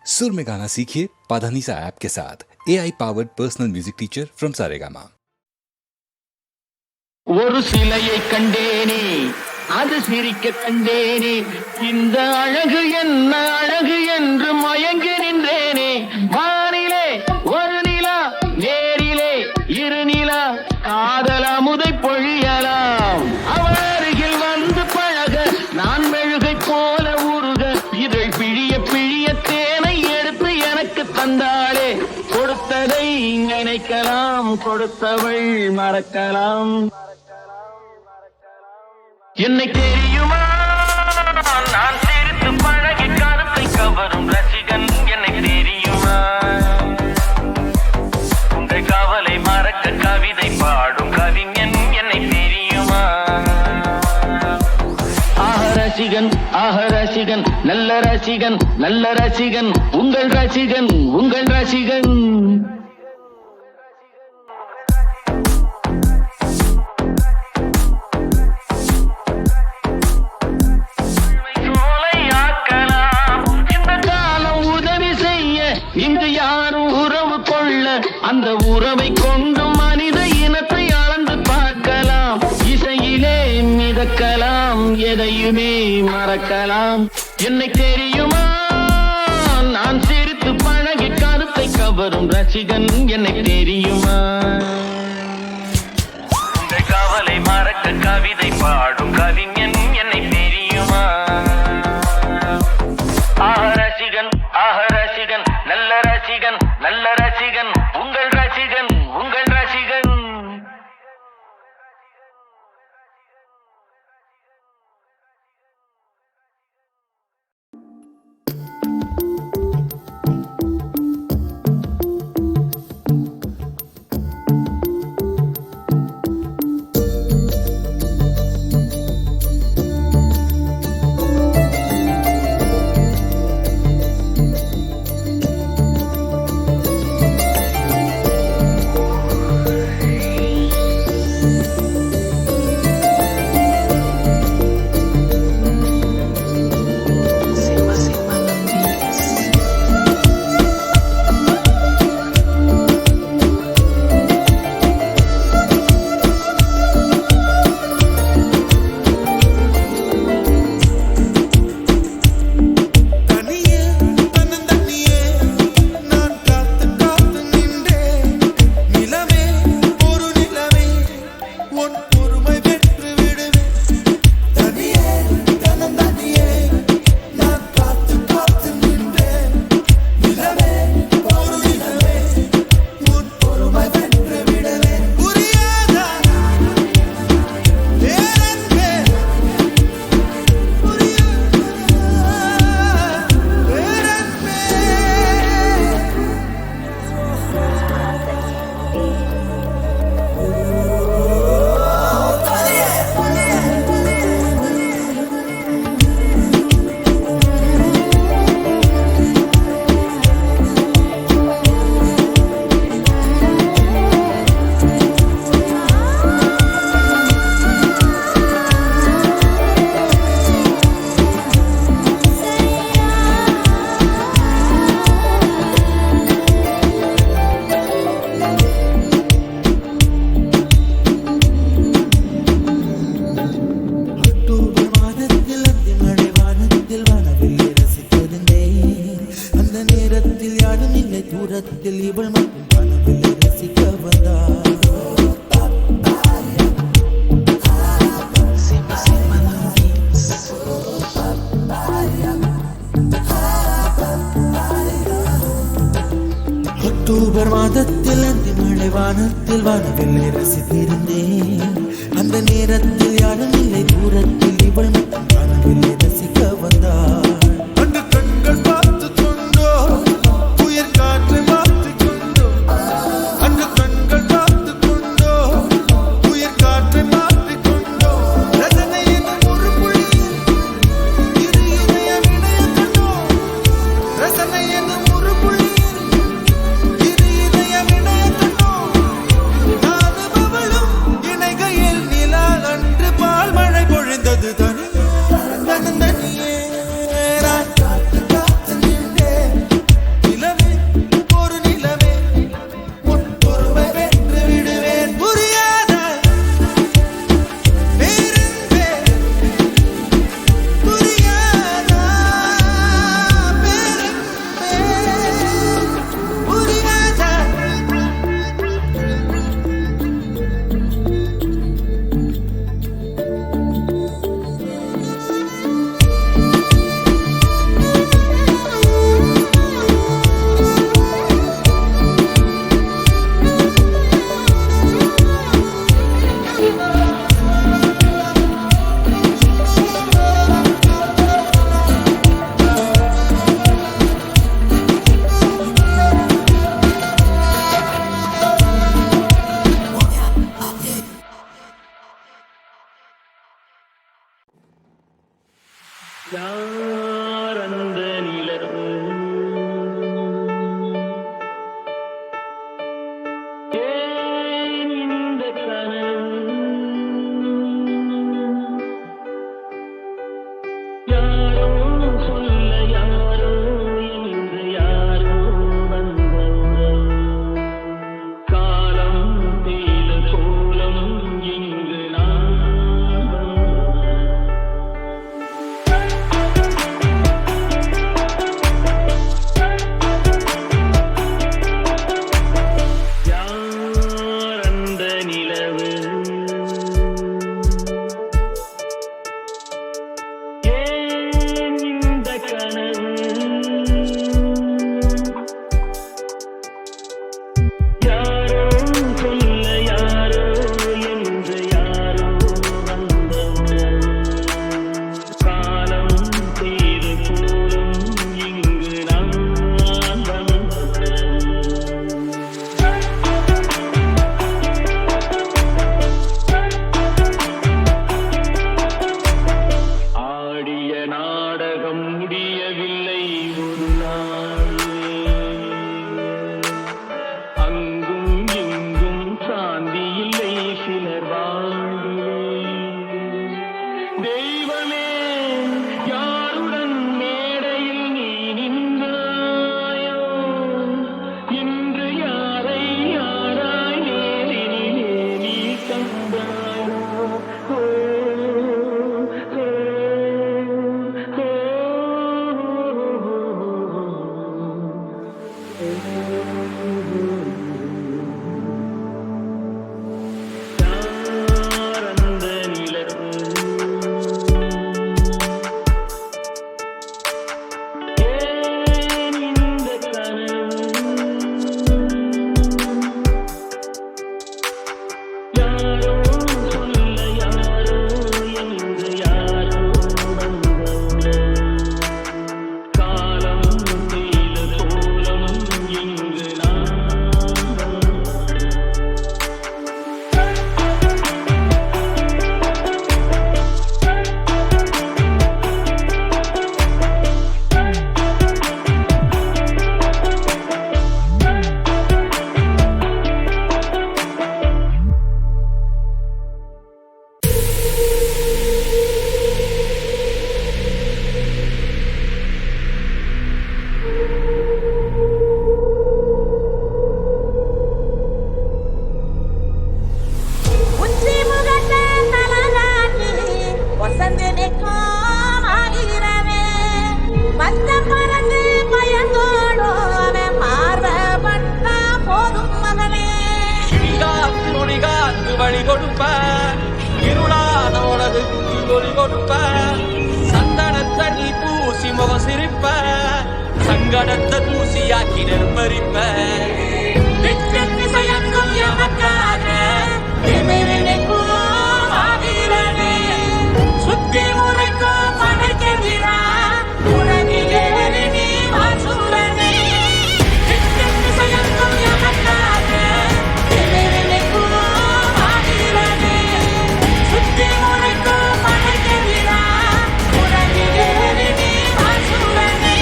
सुर में गाना सीखिए पाधानीसा ऐप के साथ AI powered personal music teacher from Saregama. ஒரு சிலையை கண்டேனே, அது சிரிக்க கண்டேனே, இந்த அழகு என்ன அழகு என்று மயங்கி நின்றேனே. வானிலே ஒரு நிலா, நேரிலே இரு நிலா, காதல் அமுதை பொழியலாம். அவள் அருகில் வந்து பழக நான் மெழுகை போல உருக, இதழ் பிழிய பிழிய தேனை எடுத்து எனக்கு தந்தாளே. கொடுத்ததை நினைக்கலாம், கொடுத்தவள் மறக்கலாம். என்னை தெரியுமா, நான் சிரித்து பழகி கருத்தை கவரும் ரசிகன். என்னை தெரியுமா, உங்கள் கவலை மறக்க கவிதை பாடும் கவிஞன். என்னை தெரியுமா, ரசிகன் ரசிகன், நல்ல ரசிகன் நல்ல ரசிகன், உங்கள் ரசிகன் உங்கள் ரசிகன். இங்கு யாரும் உறவு கொள்ள, அந்த உறவை கொண்டு மனித இனத்தை அளந்து பார்க்கலாம். இசையிலே மிதக்கலாம், எதையுமே மறக்கலாம். என்னை தெரியுமா, நான் சிரித்து பழகி கருத்தை கவரும் ரசிகன். என்னை தெரியுமா, உங்கள் கவலை மறக்க கவிதை பாடும் கவிஞன். என்னை தெரியுமா, ரசிகன் ரசிகன், நல்ல ரசிகன் நல்ல ரசிகன், உங்கள் ரசிகன் உங்கள் ரசிகன். அக்டோபர் மாதத்தில் அந்த மழை வானத்தில் வானவில்லை ரசித்திருந்தேன். அந்த நேரத்தில் யாரும் இல்லை தூரத்தில், இவள் மட்டும் வானவில்லை ரசிக்க வந்தாள். அந்த கண்கள் பார்த்து கொண்டோ உயிர் காற்றை மாற்றிக் கொண்டோ, அந்த கண்கள் பார்த்து கொண்டோ உயிர் காற்றை மாற்றிக் கொண்டோ, ரசனை என்னும் ஒரு புள்ளி இரு இதயம் இணைய கண்டோ, ரசனை என்னும் ஒரு புள்ளி கொடுப்ப, இருளான உலகுக்கு ஒளி கொடுப்ப, சந்தனத்தை நீ பூசி முகம் சிரிப்ப, சங்கடத்தை தூசியாக்கி நெருப்பரிப்ப. திசையங்கும் எமக்காக திமிரினைக்கும் ஆகிறனே, சுத்தி முறைக்கும் படைக்கிறா உலகிலே நீ வாசூரனே. திசையங்கும் எமக்காக திமிரினைக்கும் ஆகிறனே, சுத்தி முறைக்கும் படைக்கிறா உலகிலே நீ வாசூரனே.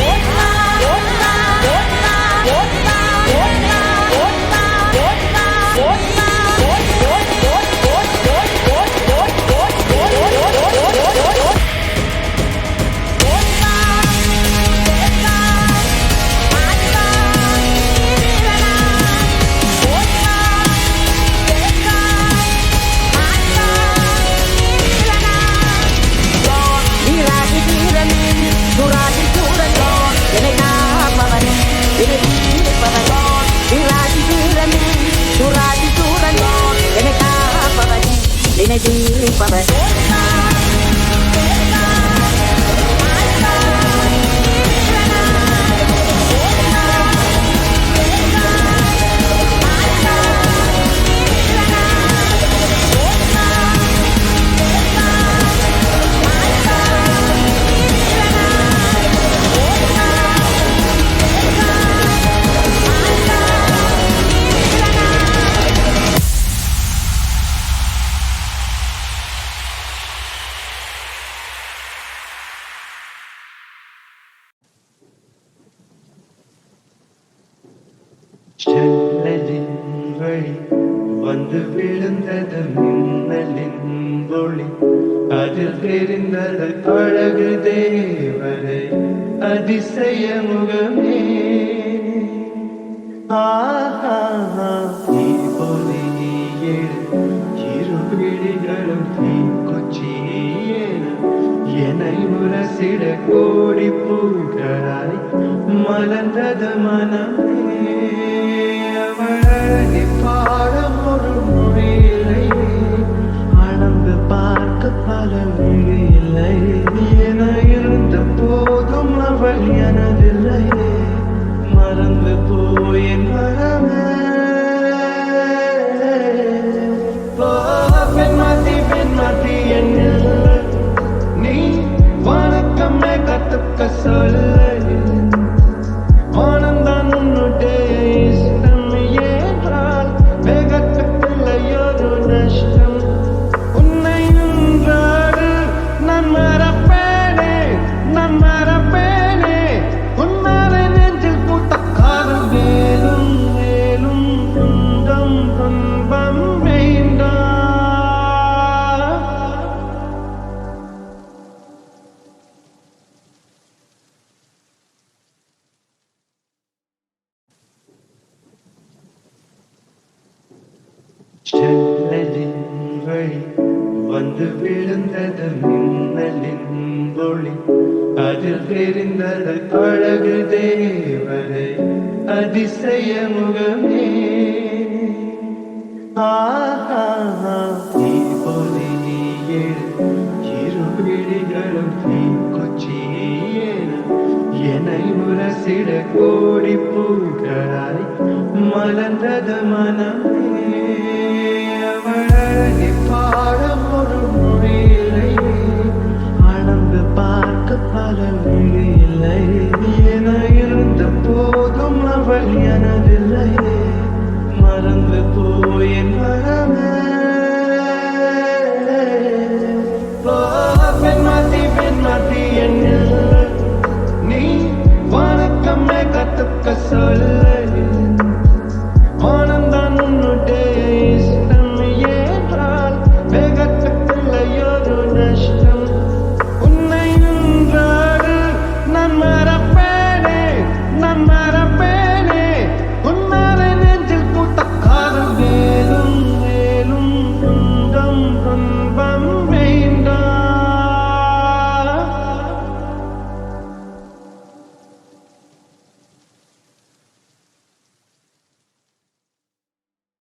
ஓட்டா ஓட்டா ஓட்டா ஓட்டா ஓட்டா ஓட்டா ஓட்டா ஓட்டா செல்லலின் வழி வந்து விழுந்தது மின்னலின் ஒளி, அதில் தெரிந்தது அழகு தேவரை அதிசய முகமே. ஆஹா நீ பொலி எழு இரு விழிகளும் தீக்குச்சியேன என்னை முரசிட கோடி பூக்களாய் மலர்ந்தது மனமே. அவளை பாடம் ஒரு மொழியில்லை, அளந்து பார்க்க பல மொழி இல்லை. என இருந்த போதும் அவள் எனதில்லை, மறந்து போயின் மனமே. பெண்மாத்தி என்னில் நீ வணக்கம் கத்துக்க சொல்ல, ஆனந்தான் உன்னுடைய இஷ்டம் என்றால் வேகத்துக்குள்ளையொரு நஷ்டம். உன்னை நின்றாடு நான் மறப்பேனே, நான் மறப்பேனே. உன்னாரை நெஞ்சில் பூத்த காதல் மேலும் மேலும் துன்பம் துன்பம் வேண்டாம். செல்லலின் வழி வந்து விழுந்தது மின்னலின் ஒளி, அதில் தெரிந்தது அழகு தேவரை அதிசய முகமே. ஆஹா நீ பொலி எழு இரு விழிகளும் தீக்குச்சியேன என்னை முரசிட கோடி பூக்களாய் மலர்ந்தது மனமே. அவளை